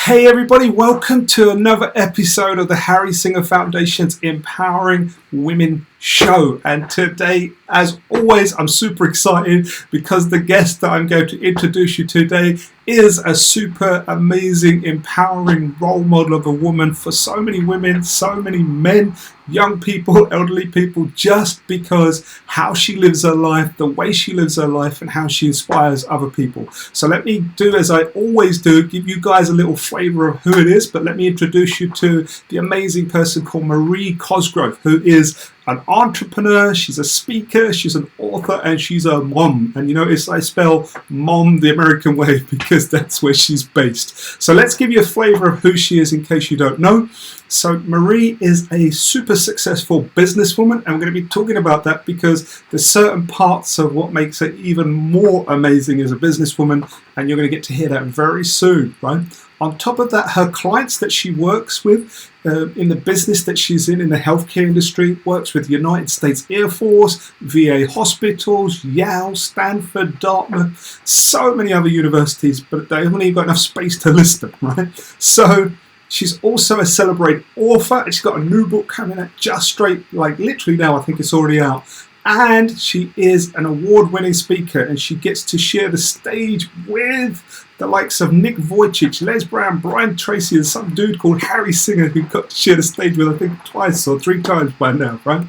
Hey everybody, welcome to another episode of the Harry Singer Foundation's Empowering Women show. And today, as always, I'm super excited because the guest that I'm going to introduce you today is a super amazing, empowering role model of a woman for so many women, so many men, young people, elderly people, just because how she lives her life, the way she lives her life, and how she inspires other people. So let me do as I always do, give you guys a little flavor of who it is, but let me introduce you to the amazing person called Marie Cosgrove, who is an entrepreneur, she's a speaker, she's an author, and she's a mom. And you notice I spell mom the American way because that's where she's based. So let's give you a flavor of who she is in case you don't know. So Marie is a super successful businesswoman, and we're going to be talking about that because there's certain parts of what makes her even more amazing as a businesswoman, and you're going to get to hear that very soon, right? On top of that, her clients that she works with in the business that she's in the healthcare industry, works with the United States Air Force, VA hospitals, Yale, Stanford, Dartmouth, so many other universities, but they haven't even got enough space to list them, right? So she's also a celebrated author, and she's got a new book coming out just straight, like literally now, I think it's already out. And she is an award-winning speaker, and she gets to share the stage with the likes of Nick Vujicic, Les Brown, Brian Tracy, and some dude called Harry Singer who got to share the stage with, I think, twice or three times by now, right?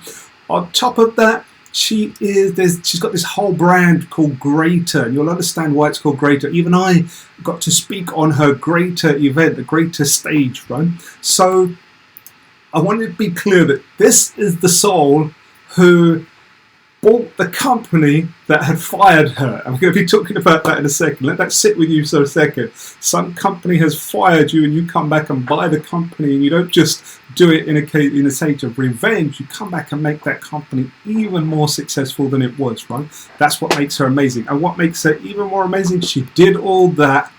On top of that, she's got this whole brand called Greater, and you'll understand why it's called Greater. Even I got to speak on her Greater event, the Greater stage, right? So I wanted to be clear that this is the soul who bought the company that had fired her. I'm going to be talking about that in a second. Let that sit with you for a second. Some company has fired you and you come back and buy the company, and you don't just do it in a state of revenge. You come back and make that company even more successful than it was, right? That's what makes her amazing. And what makes her even more amazing, she did all that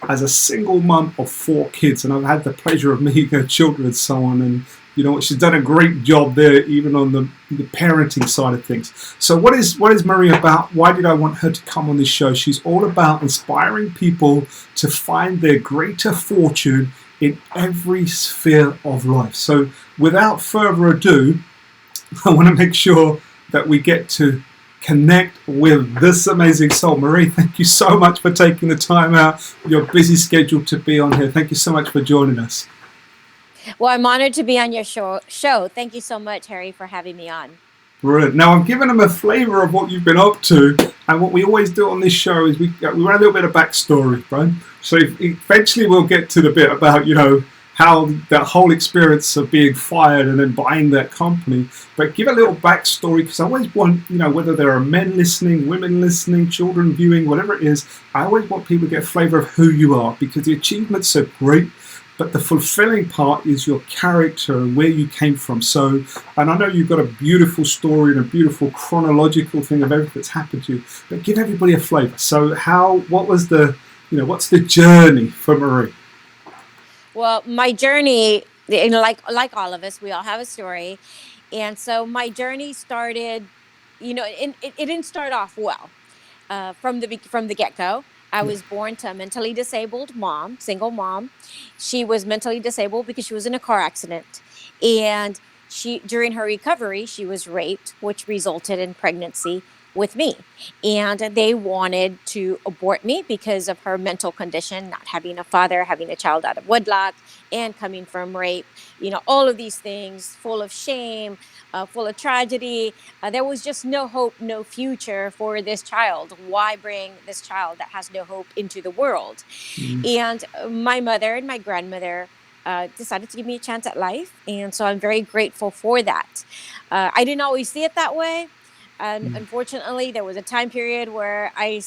as a single mum of 4 kids. And I've had the pleasure of meeting her children and so on, and you know, she's done a great job there, even on the parenting side of things. So what is Marie about? Why did I want her to come on this show? She's all about inspiring people to find their greater fortune in every sphere of life. So without further ado, I want to make sure that we get to connect with this amazing soul. Marie, thank you so much for taking the time out of your busy schedule to be on here. Thank you so much for joining us. Well, I'm honored to be on your show. Thank you so much, Harry, for having me on. Brilliant. Now, I'm giving them a flavour of what you've been up to, and what we always do on this show is we run a little bit of backstory, right? So eventually we'll get to the bit about, you know, how that whole experience of being fired and then buying that company. But give a little backstory, because I always want, you know, whether there are men listening, women listening, children viewing, whatever it is, I always want people to get a flavour of who you are, because the achievements are great. But the fulfilling part is your character and where you came from. So, and I know you've got a beautiful story and a beautiful chronological thing of everything that's happened to you, but give everybody a flavor. So what's the journey for Marie? Well, my journey, you know, like all of us, we all have a story. And so my journey started, you know, it didn't start off well. From the get-go. I Yeah. was born to a mentally disabled mom, single mom. She was mentally disabled because she was in a car accident. And during her recovery, she was raped, which resulted in pregnancy with me. And they wanted to abort me because of her mental condition, not having a father, having a child out of wedlock, and coming from rape. You know, all of these things full of shame, full of tragedy. There was just no hope, no future for this child. Why bring this child that has no hope into the world? Mm. And my mother and my grandmother decided to give me a chance at life. And so I'm very grateful for that. I didn't always see it that way. And Mm. unfortunately, there was a time period where I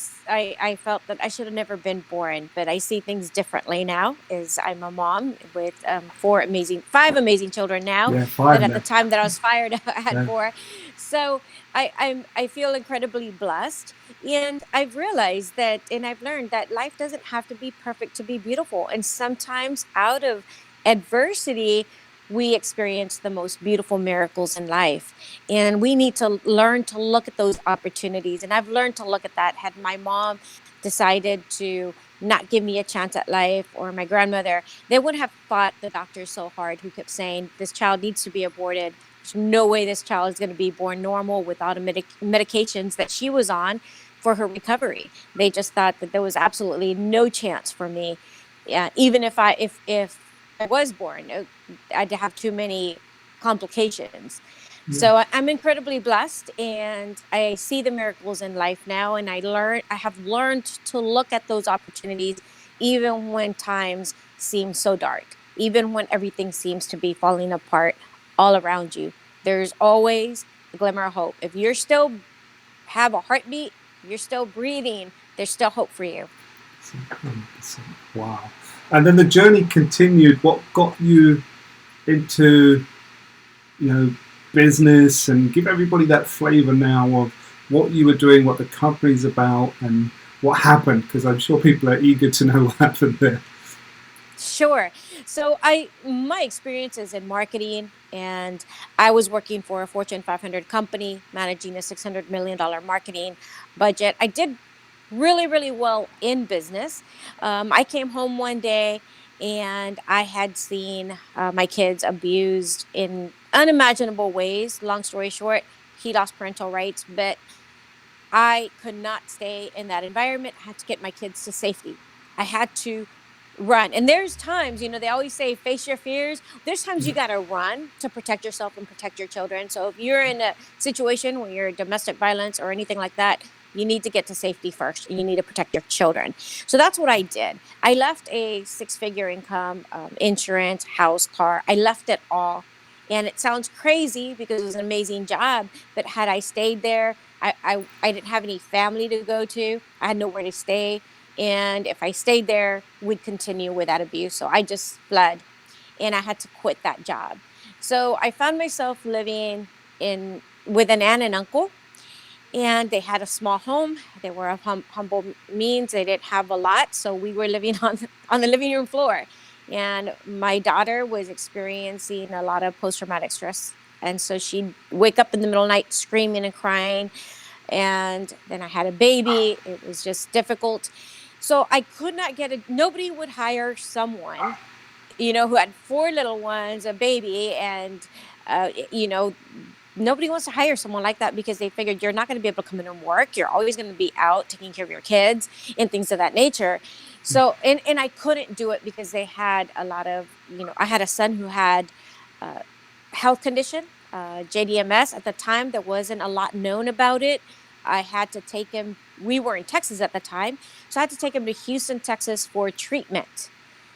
felt that I should have never been born. But I see things differently now, as I'm a mom with 5 amazing children now. Yeah, But 5 at the now. time that I was fired, I had Yeah. 4. So I feel incredibly blessed. And I've realized that, and I've learned that life doesn't have to be perfect to be beautiful. And sometimes out of adversity, we experience the most beautiful miracles in life. And we need to learn to look at those opportunities. And I've learned to look at that. Had my mom decided to not give me a chance at life, or my grandmother, they would have fought the doctors so hard who kept saying, this child needs to be aborted. There's no way this child is going to be born normal with all the medications that she was on for her recovery. They just thought that there was absolutely no chance for me. Yeah, even if I was born, I'd have too many complications. Yeah. So I'm incredibly blessed, and I see the miracles in life now. And I have learned to look at those opportunities, even when times seem so dark, even when everything seems to be falling apart all around you. There's always a glimmer of hope. If you're still have a heartbeat, you're still breathing, there's still hope for you. 100%. Wow. And then the journey continued. What got you into, business, and give everybody that flavor now of what you were doing, what the company's about, and what happened, because I'm sure people are eager to know what happened there. Sure. So my experience is in marketing, and I was working for a Fortune 500 company managing a $600 million marketing budget. I did really, really well in business. I came home one day and I had seen my kids abused in unimaginable ways. Long story short, he lost parental rights, but I could not stay in that environment. I had to get my kids to safety. I had to run. And there's times, they always say face your fears. There's times you got to run to protect yourself and protect your children. So if you're in a situation where you're domestic violence or anything like that, you need to get to safety first. You need to protect your children. So that's what I did. I left a 6-figure income, insurance, house, car. I left it all. And it sounds crazy because it was an amazing job. But had I stayed there, I didn't have any family to go to. I had nowhere to stay. And if I stayed there, we'd continue with that abuse. So I just fled, and I had to quit that job. So I found myself living with an aunt and uncle, and they had a small home. They were of humble means. They didn't have a lot. So we were living on the living room floor. And my daughter was experiencing a lot of post-traumatic stress. And so she'd wake up in the middle of the night screaming and crying. And then I had a baby. It was just difficult. So I could not nobody would hire someone, who had 4 little ones, a baby, and, nobody wants to hire someone like that because they figured you're not going to be able to come in and work. You're always going to be out taking care of your kids and things of that nature. So, and I couldn't do it because they had a lot of, I had a son who had a health condition, JDMS. At the time, there wasn't a lot known about it. I had to take him, we were in Texas at the time, so I had to take him to Houston, Texas for treatment.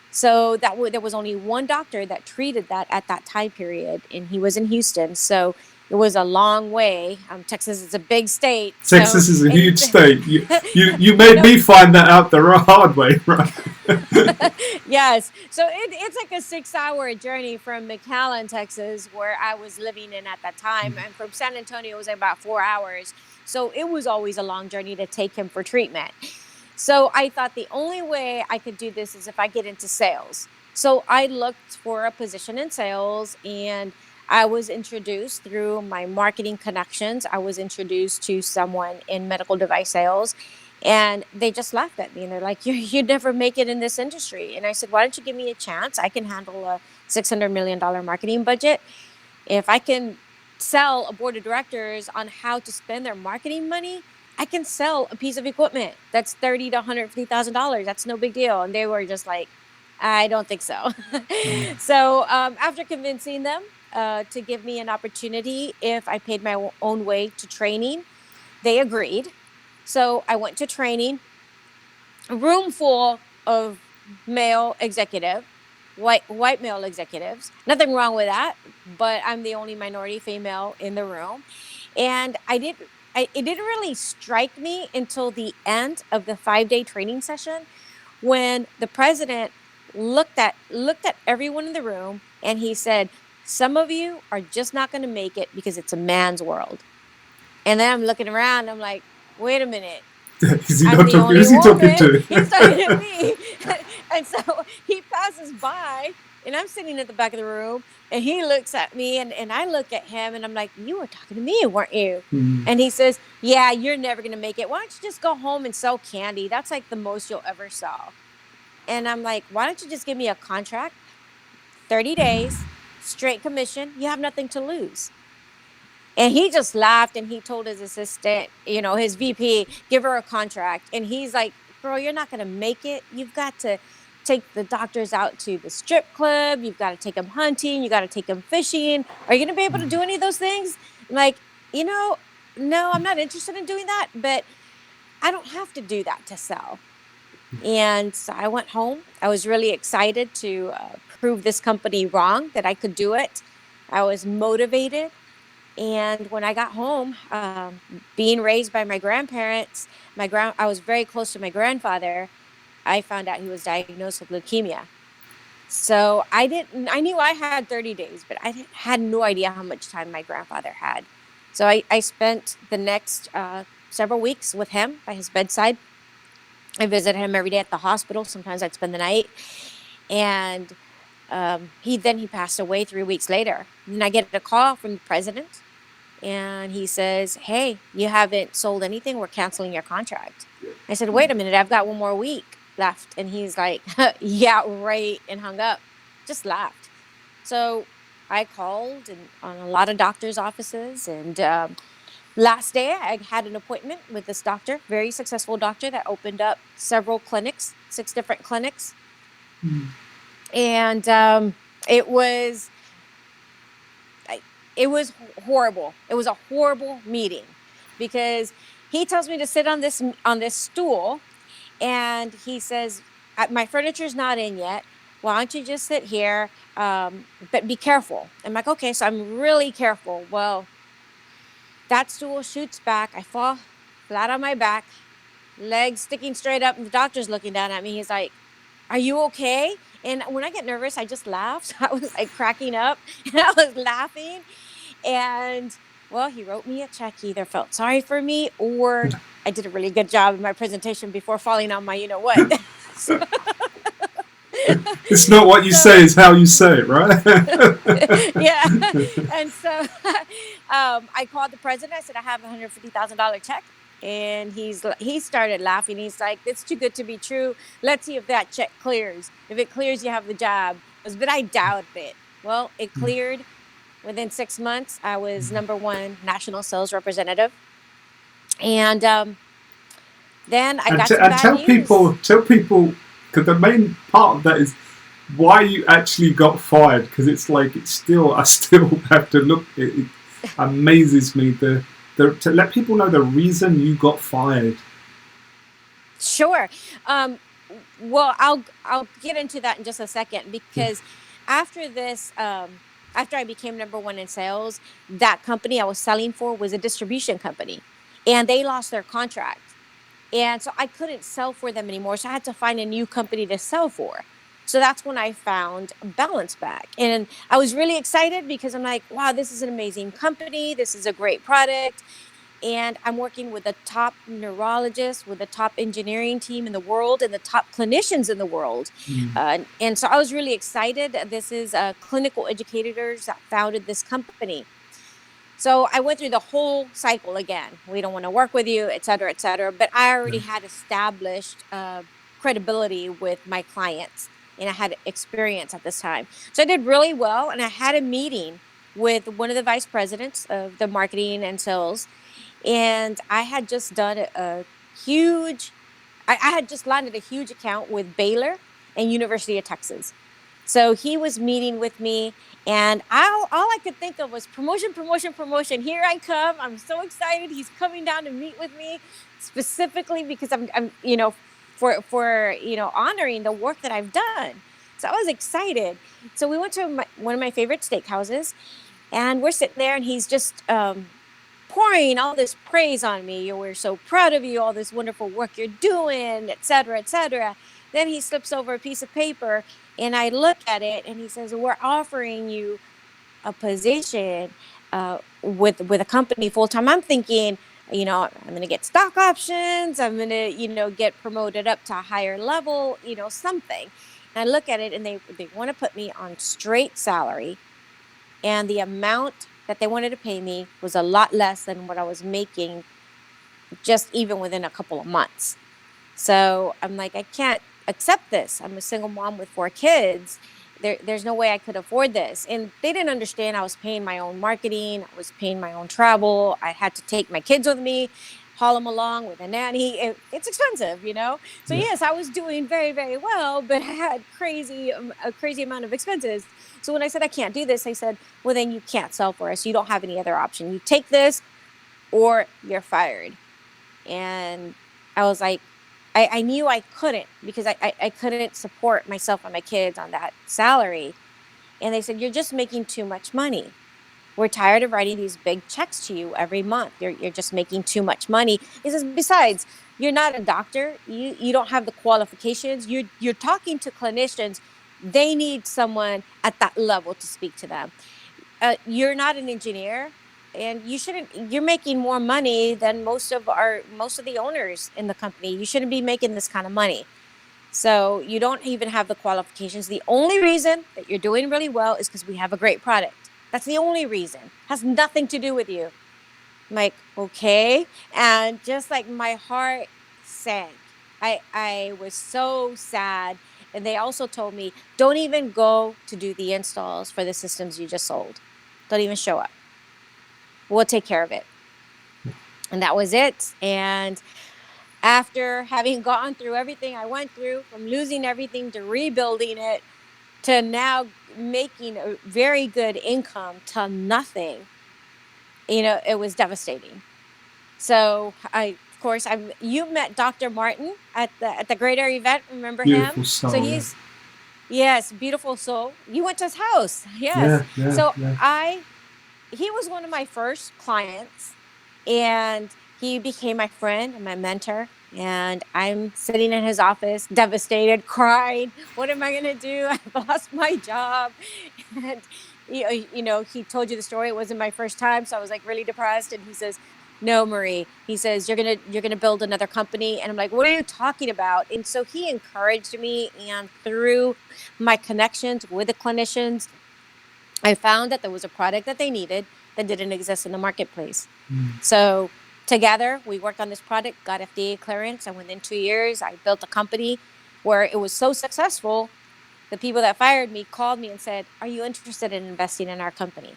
So there was only one doctor that treated that at that time period, and he was in Houston. So it was a long way. Texas is a big state. Texas is a huge state. You made me find that out the hard way, right? Yes. So it's like a 6-hour journey from McAllen, Texas, where I was living in at that time. And from San Antonio, it was about 4 hours. So it was always a long journey to take him for treatment. So I thought the only way I could do this is if I get into sales. So I looked for a position in sales, and I was introduced through my marketing connections. I was introduced to someone in medical device sales, and they just laughed at me. And they're like, you'd never make it in this industry. And I said, why don't you give me a chance? I can handle a $600 million marketing budget. If I can sell a board of directors on how to spend their marketing money, I can sell a piece of equipment that's $30,000 to $150,000. That's no big deal. And they were just like, I don't think so. So after convincing them to give me an opportunity if I paid my own way to training, they agreed. So I went to training, a room full of male executive, white male executives. Nothing wrong with that, but I'm the only minority female in the room. And it didn't really strike me until the end of the 5-day training session, when the president looked at everyone in the room, and he said, some of you are just not going to make it because it's a man's world. And then I'm looking around, I'm like, wait a minute. Is he talking to? He's talking to me. And so he passes by, and I'm sitting at the back of the room, And he looks at me and I look at him and I'm like, you were talking to me, weren't you? Mm. And he says, yeah, you're never going to make it. Why don't you just go home and sell candy? That's like the most you'll ever sell. And I'm like, why don't you just give me a contract, 30 days, straight commission? You have nothing to lose. And he just laughed and he told his assistant, his VP, give her a contract. And he's like, girl, you're not going to make it. You've got to take the doctors out to the strip club. You've got to take them hunting. You got to take them fishing. Are you going to be able to do any of those things? I'm like, no, I'm not interested in doing that, but I don't have to do that to sell. And so I went home. I was really excited to prove this company wrong, that I could do it. I was motivated. And when I got home, being raised by my grandparents, I was very close to my grandfather. I found out he was diagnosed with leukemia. So I knew I had 30 days, but had no idea how much time my grandfather had. So I spent the next several weeks with him by his bedside. I visited him every day at the hospital. Sometimes I'd spend the night. And he passed away 3 weeks later. And I get a call from the president. And he says, hey, you haven't sold anything. We're canceling your contract. I said, wait a minute. I've got one more week left. And he's like, yeah, right. And hung up. Just laughed. So I called on a lot of doctors' offices. And last day, I had an appointment with this doctor, very successful doctor that opened up several clinics, 6 different clinics. Mm. And it was horrible. It was a horrible meeting because he tells me to sit on this stool, and he says, my furniture's not in yet. Why don't you just sit here? But be careful. I'm like, okay, so I'm really careful. Well, that stool shoots back. I fall flat on my back, legs sticking straight up, and the doctor's looking down at me. He's like, are you okay? And when I get nervous, I just laugh. So I was like cracking up and I was laughing. And well, he wrote me a check. He either felt sorry for me or I did a really good job in my presentation before falling on my what. It's not what you say, it's how you say it, right? Yeah. And so I called the president. I said, I have a $150,000 check. And he started laughing. He's like, it's too good to be true. Let's see if that check clears. If it clears, you have the job. But I doubt it. Well, it cleared. Within 6 months, I was #1 national sales representative. And then I got some bad news. Tell people, because the main part of that is why you actually got fired. Because it's like I still have to look. It amazes me to let people know the reason you got fired. Sure. Well, I'll get into that in just a second because after this. After I became #1 in sales, that company I was selling for was a distribution company, and they lost their contract. And so I couldn't sell for them anymore. So I had to find a new company to sell for. So that's when I found Balance Back. And I was really excited because I'm like, wow, this is an amazing company. This is a great product. And I'm working with the top neurologist, with the top engineering team in the world, and the top clinicians in the world. And so I was really excited. This is clinical educators that founded this company. So I went through the whole cycle again. We don't want to work with you, et cetera, et cetera. But I already had established credibility with my clients, and I had experience at this time. So I did really well, and I had a meeting with one of the vice presidents of the marketing and sales. And I had just done I had just landed a huge account with Baylor and University of Texas. So he was meeting with me, and all I could think of was promotion, promotion, promotion. Here I come. I'm so excited. He's coming down to meet with me specifically because I'm for honoring the work that I've done. So I was excited. So we went to one of my favorite steakhouses, and we're sitting there, and he's just pouring all this praise on me. We're so proud of you, all this wonderful work you're doing, et cetera, et cetera. Then he slips over a piece of paper, and I look at it, and he says, we're offering you a position with a company full time. I'm thinking, I'm going to get stock options. I'm going to, get promoted up to a higher level, something. And I look at it, and they want to put me on straight salary and the amount that they wanted to pay me was a lot less than what I was making just even within a couple of months. So I'm like, I can't accept this. I'm a single mom with 4 kids. There's no way I could afford this. And they didn't understand I was paying my own marketing. I was paying my own travel. I had to take my kids with me, haul them along with a nanny. It's expensive, you know? So Yeah. yes, I was doing very, very well, but I had a crazy amount of expenses. So when I said, I can't do this, they said, well, then you can't sell for us. You don't have any other option. You take this or you're fired. And I was like, I knew I couldn't because I couldn't support myself and my kids on that salary. And they said, you're just making too much money. We're tired of writing these big checks to you every month. You're just making too much money. He says, besides, you're not a doctor. You don't have the qualifications. You're talking to clinicians. They need someone at that level to speak to them. You're not an engineer, and you're making more money than most of the owners in the company. You shouldn't be making this kind of money. So you don't even have the qualifications. The only reason that you're doing really well is because we have a great product. That's the only reason. Has nothing to do with you. I'm like, okay. And just like my heart sank. I was so sad. And they also told me, don't even go to do the installs for the systems you just sold. Don't even show up. We'll take care of it. And that was it. And after having gone through everything I went through, from losing everything to rebuilding it to now making a very good income to nothing, it was devastating. So of course, you met Dr. Martin at the Greater event. Remember him? Beautiful So soul. he's, yes, beautiful soul. You went to his house. Yes. Yeah, yeah, So yeah. he was one of my first clients, and he became my friend and my mentor. And I'm sitting in his office, devastated, crying. What am I going to do? I've lost my job. And, he told you the story. It wasn't my first time. So I was like really depressed. And he says, no, Marie, he says, you're going to build another company. And I'm like, what are you talking about? And so he encouraged me. And through my connections with the clinicians, I found that there was a product that they needed that didn't exist in the marketplace. So together we worked on this product, got FDA clearance, and within 2 years I built a company where it was so successful. The people that fired me called me and said, are you interested in investing in our company?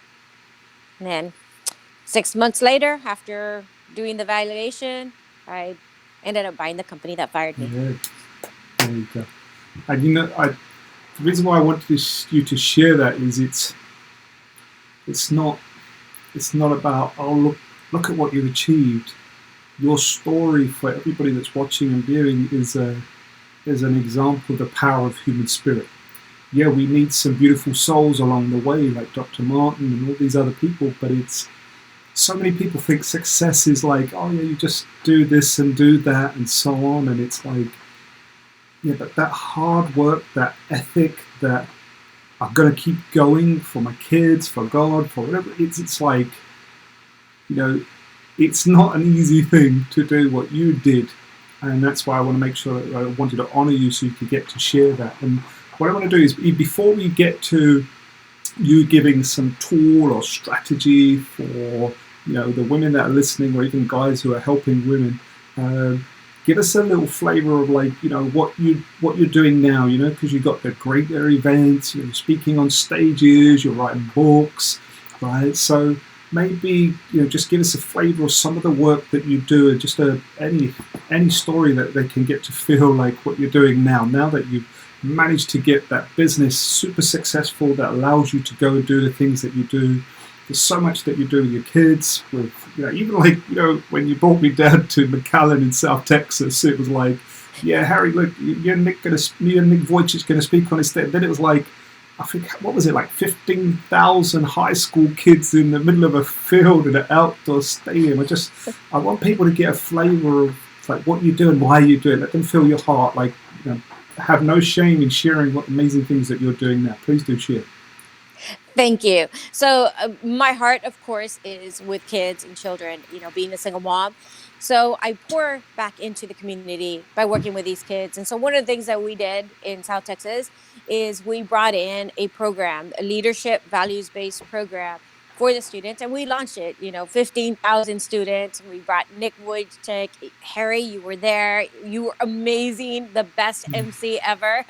And then 6 months later, after doing the valuation, I ended up buying the company that fired me. Yeah. There you go. And the reason why I wanted you to share that is it's not about, oh, look at what you've achieved. Your story, for everybody that's watching and viewing, is an example of the power of human spirit. Yeah, we need some beautiful souls along the way, like Dr. Martin and all these other people, but so many people think success is like, oh yeah, you just do this and do that and so on, and it's like, yeah, but that hard work, that ethic, that I'm going to keep going for my kids, for God, for whatever, it's like, it's not an easy thing to do what you did. And that's why I want to make sure that I wanted to honor you so you could get to share that. And what I want to do is, before we get to you giving some tool or strategy for the women that are listening, or even guys who are helping women, give us a little flavor of what you're doing now. Because you've got the Greater events, you're speaking on stages, you're writing books, right? So maybe just give us a flavor of some of the work that you do, and just any story that they can get to feel like what you're doing now that you've managed to get that business super successful that allows you to go and do the things that you do. There's so much that you do with your kids, with even when you brought me down to McAllen in South Texas, it was like, yeah, Harry, look, me and Nick Vujicic going to speak on this. Then it was like, I think, what was it, like 15,000 high school kids in the middle of a field in an outdoor stadium. I want people to get a flavor of like what you do and why you do it. Let them feel your heart. Have no shame in sharing what amazing things that you're doing now. Please do share. Thank you. So my heart, of course, is with kids and children, being a single mom. So I pour back into the community by working with these kids. And so one of the things that we did in South Texas is we brought in a program, a leadership values-based program for the students, and we launched it. 15,000 students. We brought Nick Wojcik. Harry, you were there. You were amazing, the best MC ever.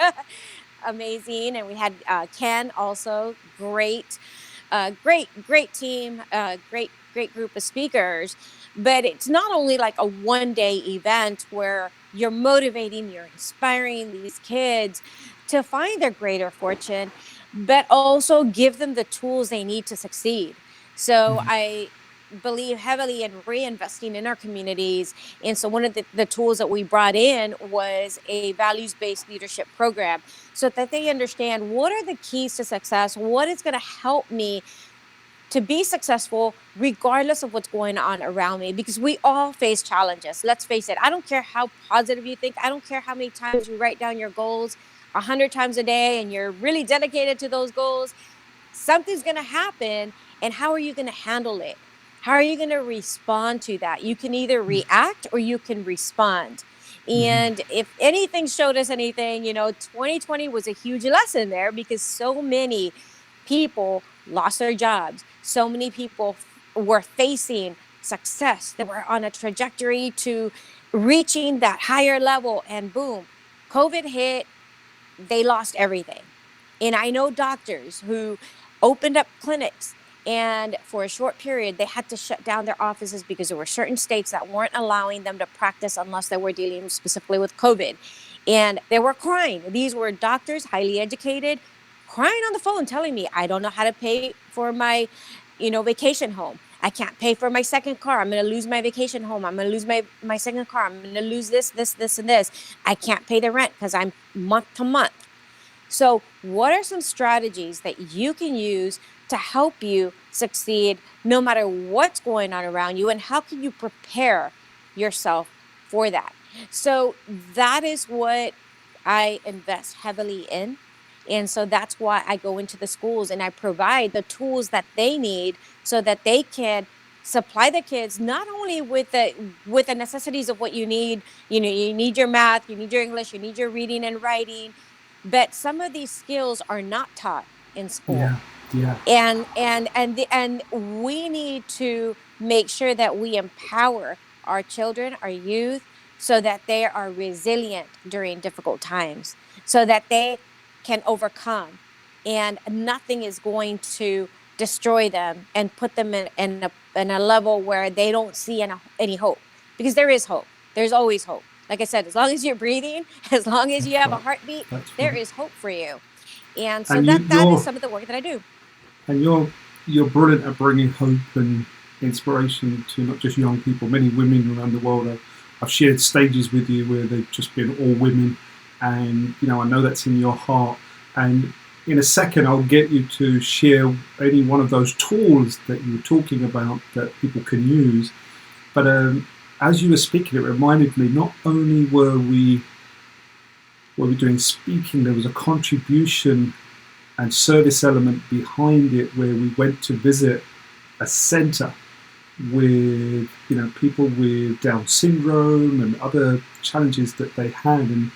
Amazing. And we had Ken also, great team, great group of speakers. But it's not only like a one-day event where you're motivating, you're inspiring these kids to find their greater fortune, but also give them the tools they need to succeed. So I believe heavily in reinvesting in our communities. And so one of the tools that we brought in was a values-based leadership program so that they understand what are the keys to success, what is going to help me to be successful regardless of what's going on around me, because we all face challenges. Let's face it. I don't care how positive you think. I don't care how many times you write down your goals 100 times a day and you're really dedicated to those goals. Something's going to happen. And how are you going to handle it? How are you going to respond to that? You can either react or you can respond. And if anything showed us anything, 2020 was a huge lesson there, because so many people lost their jobs. So many people were facing success, that were on a trajectory to reaching that higher level, and boom, COVID hit, they lost everything. And I know doctors who opened up clinics, and for a short period, they had to shut down their offices because there were certain states that weren't allowing them to practice unless they were dealing specifically with COVID. And they were crying. These were doctors, highly educated, crying on the phone, telling me, I don't know how to pay for my, vacation home. I can't pay for my second car. I'm going to lose my vacation home. I'm going to lose my second car. I'm going to lose this, and this. I can't pay the rent because I'm month to month. So what are some strategies that you can use to help you succeed no matter what's going on around you? And how can you prepare yourself for that? So that is what I invest heavily in. And so that's why I go into the schools and I provide the tools that they need so that they can supply the kids not only with the necessities of what you need. You need your math, you need your English, you need your reading and writing, but some of these skills are not taught in school. Yeah, yeah, And we need to make sure that we empower our children, our youth, so that they are resilient during difficult times, so that they can overcome, and nothing is going to destroy them and put them in a level where they don't see any hope, because there is hope. There's always hope. Like I said, as long as you're breathing, as long as you that's have a right. heartbeat, That's there right. is hope for you. And so And that is some of the work that I do. you're brilliant at bringing hope and inspiration to not just young people, many women around the world. I've shared stages with you where they've just been all women, and I know that's in your heart. And in a second, I'll get you to share any one of those tools that you were talking about that people can use. But as you were speaking, it reminded me, not only were we doing speaking, there was a contribution and service element behind it, where we went to visit a centre with people with Down syndrome and other challenges that they had, and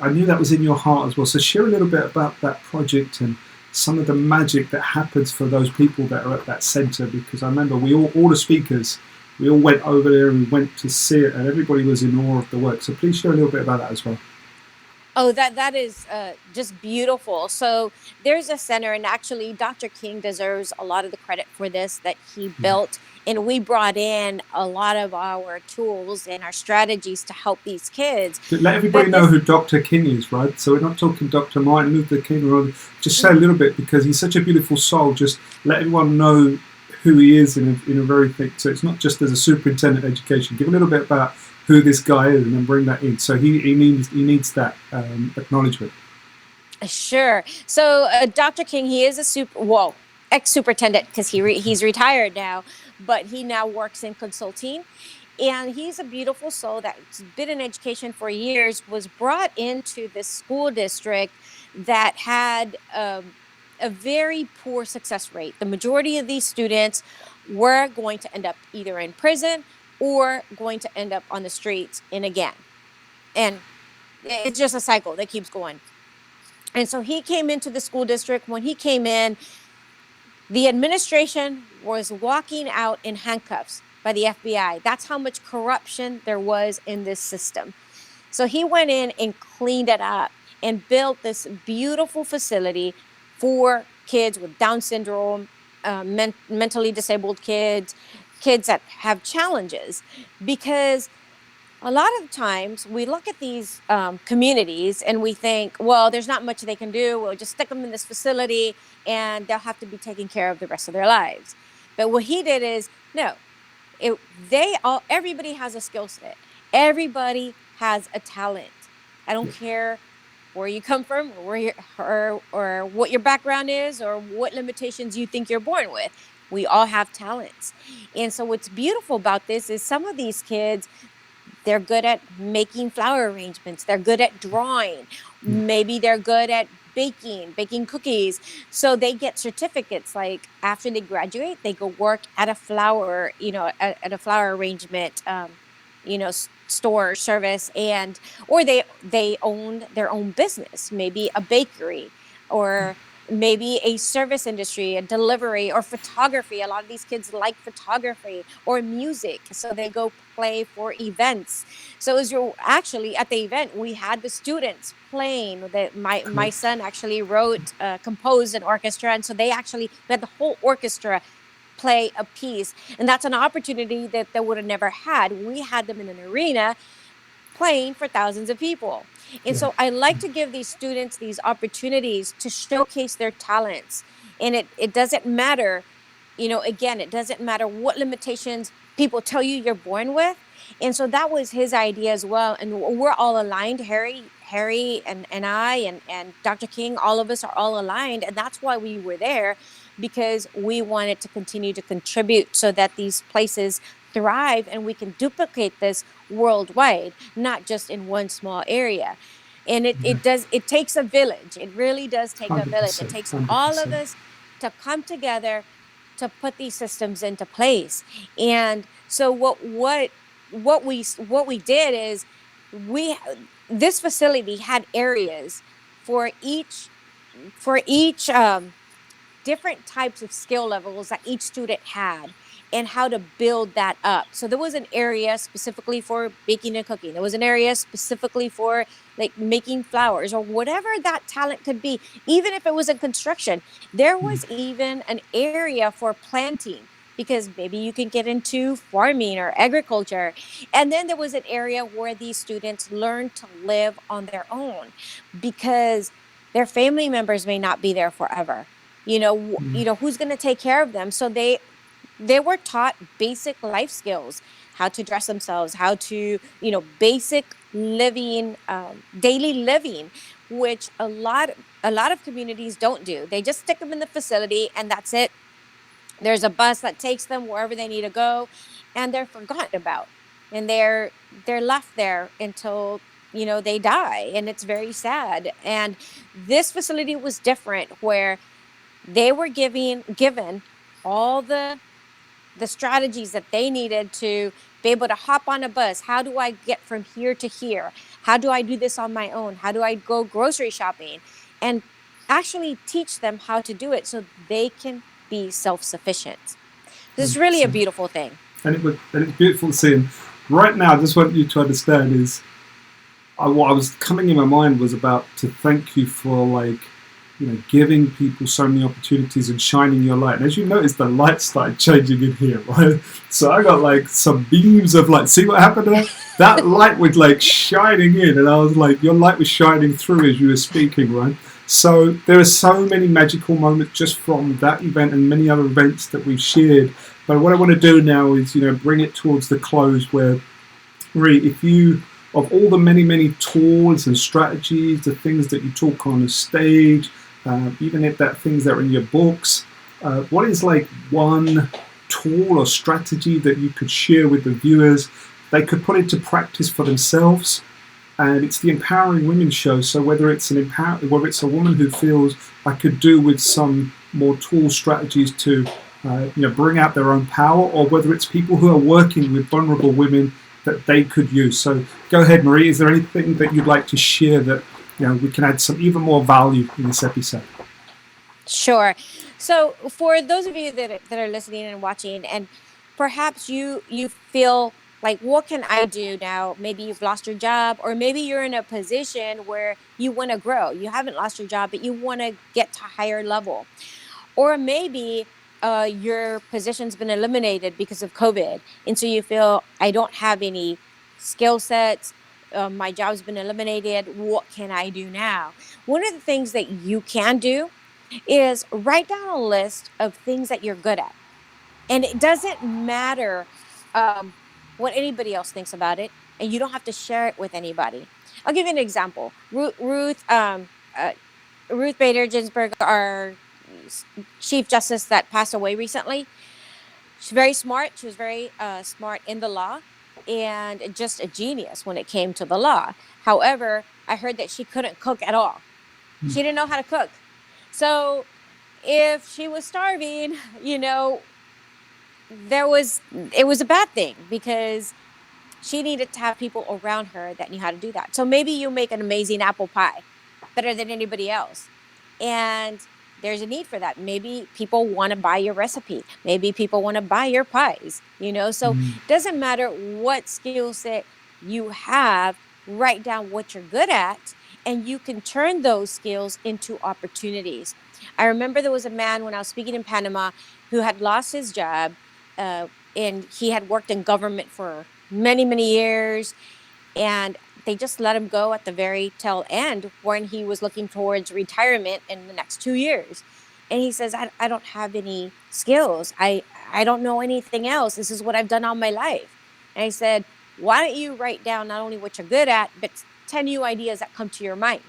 I knew that was in your heart as well. So share a little bit about that project and some of the magic that happens for those people that are at that centre, because I remember all the speakers, we all went over there and we went to see it, and everybody was in awe of the work. So please share a little bit about that as well. Oh, that is just beautiful. So there's a center, and actually, Dr. King deserves a lot of the credit for this that he built. And we brought in a lot of our tools and our strategies to help these kids. Let everybody But know this, who Dr. King is, right? So we're not talking Dr. Martin Luther King, or just say a little bit, because he's such a beautiful soul. Just let everyone know who he is in a very thick. So it's not just as a superintendent of education. Give a little bit about who this guy is, and then bring that in. So he needs that acknowledgement. Sure. So Dr. King, he is ex superintendent, because he's retired now, but he now works in consulting. And he's a beautiful soul that's been in education for years, was brought into this school district that had a very poor success rate. The majority of these students were going to end up either in prison or going to end up on the streets in a gang. And it's just a cycle that keeps going. And so he came into the school district. When he came in, the administration was walking out in handcuffs by the FBI. That's how much corruption there was in this system. So he went in and cleaned it up and built this beautiful facility for kids with Down syndrome, mentally disabled kids, kids that have challenges. Because a lot of times we look at these communities and we think, well, there's not much they can do. We'll just stick them in this facility and they'll have to be taken care of the rest of their lives. But what he did is, no, everybody has a skill set. Everybody has a talent. I don't care where you come from, or what your background is, or what limitations you think you're born with. We all have talents. And so what's beautiful about this is some of these kids, they're good at making flower arrangements. They're good at drawing. Maybe they're good at baking cookies. So they get certificates. Like after they graduate, they go work at a flower, at a flower arrangement, store service, or they own their own business, maybe a bakery, or maybe a service industry, a delivery, or photography. A lot of these kids like photography or music, so they go play for events. So as you're actually at the event, we had the students playing. My son actually wrote, composed an orchestra, and so we had the whole orchestra play a piece, and that's an opportunity that they would have never had. We had them in an arena playing for thousands of people. And so I like to give these students these opportunities to showcase their talents. And it doesn't matter, again, it doesn't matter what limitations people tell you you're born with. And so that was his idea as well. And we're all aligned. Harry and I and Dr. King, all of us are all aligned. And that's why we were there, because we wanted to continue to contribute so that these places thrive and we can duplicate this worldwide, not just in one small area. And it takes a village. It really does take a village. It takes 100%. All of us to come together to put these systems into place. And so what we did is this facility had areas for each different types of skill levels that each student had, and how to build that up. So there was an area specifically for baking and cooking. There was an area specifically for like making flowers, or whatever that talent could be. Even if it was in construction, there was even an area for planting, because maybe you can get into farming or agriculture. And then there was an area where these students learned to live on their own, because their family members may not be there forever. Who's going to take care of them? So they were taught basic life skills, how to dress themselves, how to, basic living, daily living, which a lot of communities don't do. They just stick them in the facility and that's it. There's a bus that takes them wherever they need to go, and they're forgotten about, and they're left there until they die, and it's very sad. And this facility was different, where they were given all the strategies that they needed to be able to hop on a bus. How do I get from here to here? How do I do this on my own? How do I go grocery shopping? And actually teach them how to do it so they can be self-sufficient. This is really a beautiful thing. And it's beautiful to see. And right now, I just want you to understand is what I was coming in my mind was about to thank you for giving people so many opportunities and shining your light. And as you notice, the light started changing in here, right? So I got some beams of light. See what happened there? That light was shining in, and I was your light was shining through as you were speaking, right? So there are so many magical moments just from that event and many other events that we've shared. But what I want to do now is, bring it towards the close, where, Marie, if you, of all the many, many tools and strategies, the things that you talk on the stage, even if that things that are in your books, what is one tool or strategy that you could share with the viewers? They could put into practice for themselves. And it's the Empowering Women show. So whether it's a woman who feels I could do with some more tool strategies to bring out their own power, or whether it's people who are working with vulnerable women that they could use. So go ahead, Marie. Is there anything that you'd like to share that we can add some even more value in this episode? Sure. So for those of you that are listening and watching, and perhaps you feel like, what can I do now? Maybe you've lost your job, or maybe you're in a position where you want to grow. You haven't lost your job, but you want to get to a higher level. Or maybe your position's been eliminated because of COVID. And so you feel, I don't have any skill sets. My job's been eliminated. What can I do now? One of the things that you can do is write down a list of things that you're good at. And it doesn't matter what anybody else thinks about it. And you don't have to share it with anybody. I'll give you an example. Ruth Bader Ginsburg, our Chief Justice that passed away recently. She's very smart. She was very smart in the law, and just a genius when it came to the law. However, I heard that she couldn't cook at all. She didn't know how to cook. So if she was starving, it was a bad thing, because she needed to have people around her that knew how to do that. So maybe you make an amazing apple pie, better than anybody else. And there's a need for that. Maybe people want to buy your recipe. Maybe people want to buy your pies, So it doesn't matter what skill set you have, write down what you're good at, and you can turn those skills into opportunities. I remember there was a man, when I was speaking in Panama, who had lost his job, and he had worked in government for many, many years. And they just let him go at the very tail end, when he was looking towards retirement in the next 2 years. And he says, I don't have any skills. I don't know anything else. This is what I've done all my life. And I said, why don't you write down not only what you're good at, but 10 new ideas that come to your mind?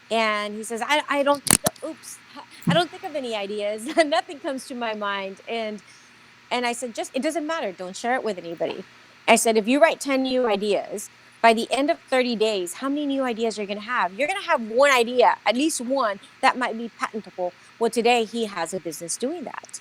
And he says, I don't think of any ideas. Nothing comes to my mind. And I said, it doesn't matter. Don't share it with anybody. I said, if you write 10 new ideas, by the end of 30 days, how many new ideas are you going to have? You're going to have one idea, at least one, that might be patentable. Well, today he has a business doing that.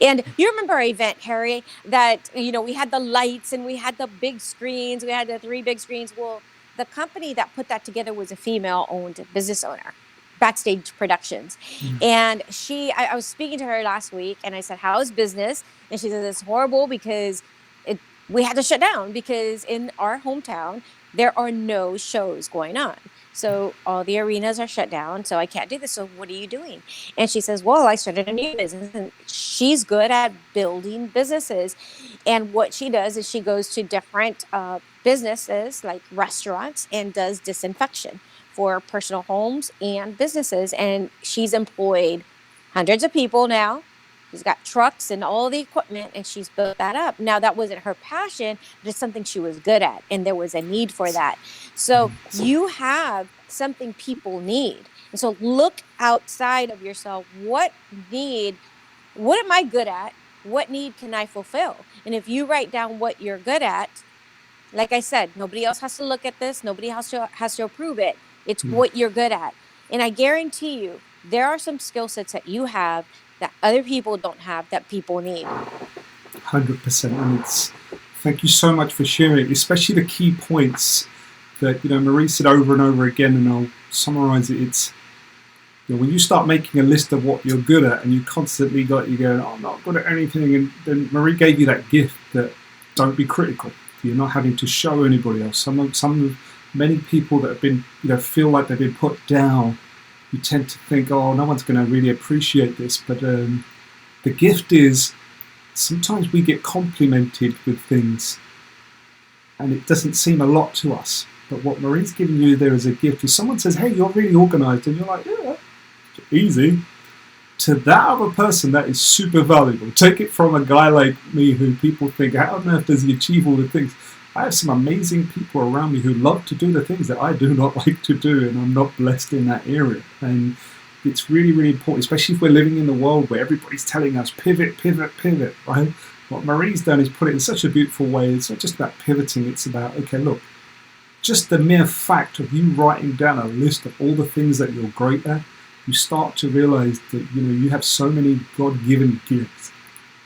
And you remember our event, Harry, that, we had the lights and we had the big screens. We had the 3 big screens. Well, the company that put that together was a female-owned business owner, Backstage Productions. And I was speaking to her last week, and I said, how's business? And she said, it's horrible, because we had to shut down, because in our hometown, there are no shows going on. So all the arenas are shut down. So I can't do this. So what are you doing? And she says, well, I started a new business. And she's good at building businesses. And what she does is she goes to different businesses, like restaurants, and does disinfection for personal homes and businesses. And she's employed hundreds of people now. She's got trucks and all the equipment, and she's built that up. Now, that wasn't her passion, but it's something she was good at, and there was a need for that. So you have something people need. And so look outside of yourself. What am I good at? What need can I fulfill? And if you write down what you're good at, like I said, nobody else has to look at this. Nobody else has to approve it. It's what you're good at. And I guarantee you, there are some skill sets that you have that other people don't have, that people need. 100%. And thank you so much for sharing, especially the key points that Marie said over and over again. And I'll summarize it. It's when you start making a list of what you're good at, and you constantly you're going, I'm not good at anything, and then Marie gave you that gift that don't be critical. You're not having to show anybody else. Many people that have been feel like they've been put down, you tend to think, oh, no one's going to really appreciate this. But the gift is, sometimes we get complimented with things and it doesn't seem a lot to us. But what Marie's giving you there as a gift is, someone says, hey, you're really organized, and you're like, yeah, easy. To that other person, that is super valuable. Take it from a guy like me, who people think, how on earth does he achieve all the things? I have some amazing people around me who love to do the things that I do not like to do, and I'm not blessed in that area. And it's really, really important, especially if we're living in the world where everybody's telling us pivot, pivot, pivot, right? What Marie's done is put it in such a beautiful way. It's not just about pivoting, it's about, okay, look, just the mere fact of you writing down a list of all the things that you're great at, you start to realize that you have so many God-given gifts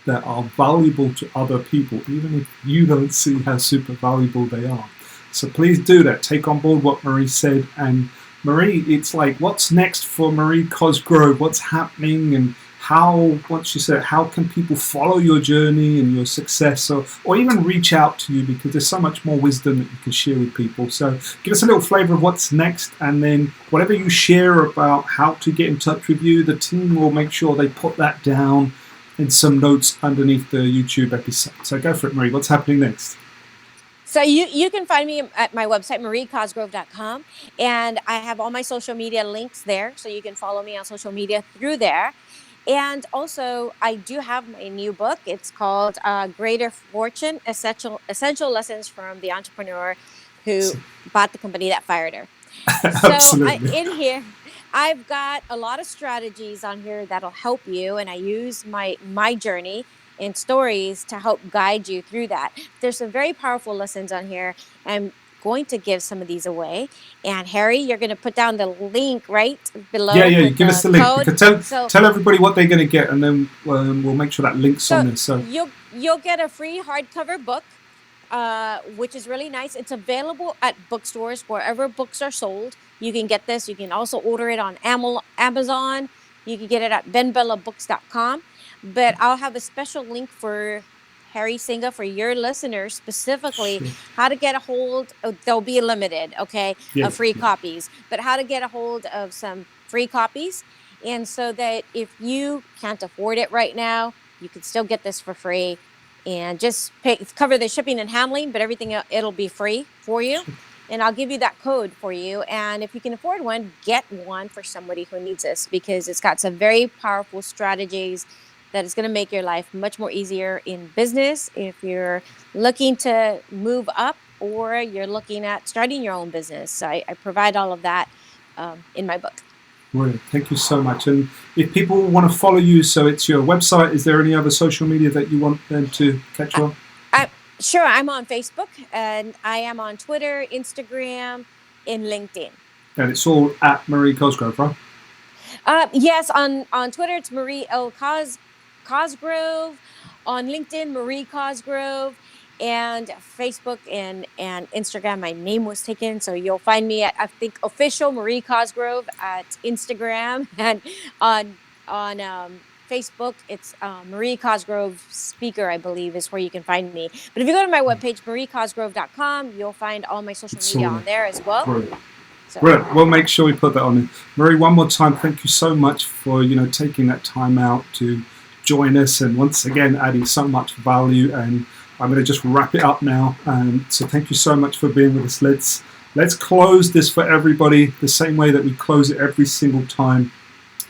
that are valuable to other people, even if you don't see how super valuable they are. So please do that. Take on board what Marie said. And Marie, it's like, what's next for Marie Cosgrove? What's happening? And how, once you said, how can people follow your journey and your success, or even reach out to you, because there's so much more wisdom that you can share with people. So give us a little flavor of what's next, and then whatever you share about how to get in touch with you, the team will make sure they put that down in some notes underneath the YouTube episode. So go for it, Marie. What's happening next? So you can find me at my website, mariecosgrove.com, and I have all my social media links there, so you can follow me on social media through there. And also, I do have my new book. It's called Greater Fortune, Essential Lessons from the Entrepreneur Who Bought the Company That Fired Her. So in here, I've got a lot of strategies on here that'll help you, and I use my journey and stories to help guide you through that. There's some very powerful lessons on here. I'm going to give some of these away. And Harry, you're going to put down the link right below. Yeah, give us the link. Because tell everybody what they're going to get, and then we'll make sure that link's on there. So you'll get a free hardcover book, which is really nice. It's available at bookstores, wherever books are sold. You can get this. You can also order it on Amazon. You can get it at benbellabooks.com. But I'll have a special link for HSF for your listeners, specifically how to get a hold of, they'll be limited, of free copies, but how to get a hold of some free copies. And so that if you can't afford it right now, you can still get this for free, and just cover the shipping and handling, but everything, it'll be free for you. And I'll give you that code for you. And if you can afford one, get one for somebody who needs this, because it's got some very powerful strategies that is going to make your life much more easier in business if you're looking to move up, or you're looking at starting your own business. So I provide all of that in my book. Brilliant. Thank you so much. And if people want to follow you, so it's your website, is there any other social media that you want them to catch you on? Sure. I'm on Facebook, and I am on Twitter, Instagram, and LinkedIn. And it's all at Marie Cosgrove, right? Yes. On Twitter, it's Marie L. Cosgrove. On LinkedIn, Marie Cosgrove. And Facebook and Instagram, my name was taken. So you'll find me at, I think, official Marie Cosgrove at Instagram. And on Facebook, it's Marie Cosgrove Speaker, I believe, is where you can find me. But if you go to my webpage, mariecosgrove.com, you'll find all my social media on there as well. Brilliant. Brilliant. We'll make sure we put that on there. Marie, one more time, thank you so much for taking that time out to join us, and once again adding so much value. And I'm going to just wrap it up now. So thank you so much for being with us. Let's close this for everybody the same way that we close it every single time.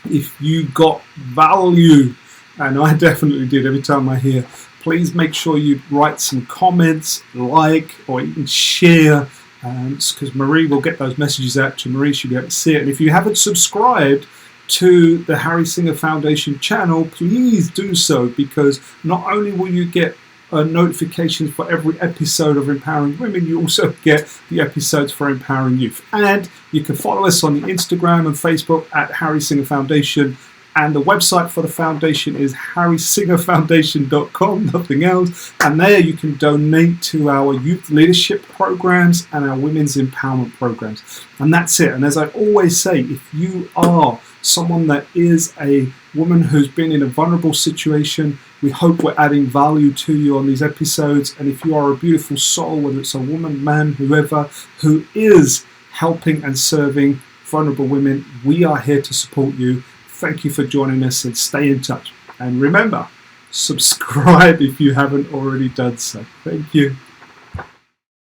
If you got value, and I definitely did every time I hear, please make sure you write some comments, like, or even share, because Marie will get those messages out to Marie. She'll be able to see it. And if you haven't subscribed to the HSF Foundation channel, please do so, because not only will you get notifications for every episode of Empowering Women, you also get the episodes for Empowering Youth. And you can follow us on the Instagram and Facebook at HSF Foundation, and the website for the foundation is harrysinghafoundation.com, nothing else. And there you can donate to our youth leadership programs and our women's empowerment programs. And that's it. And as I always say, if you are someone that is a woman who's been in a vulnerable situation, we hope we're adding value to you on these episodes. And if you are a beautiful soul, whether it's a woman, man, whoever, who is helping and serving vulnerable women, we are here to support you. Thank you for joining us, and stay in touch. And remember, subscribe if you haven't already done so. Thank you.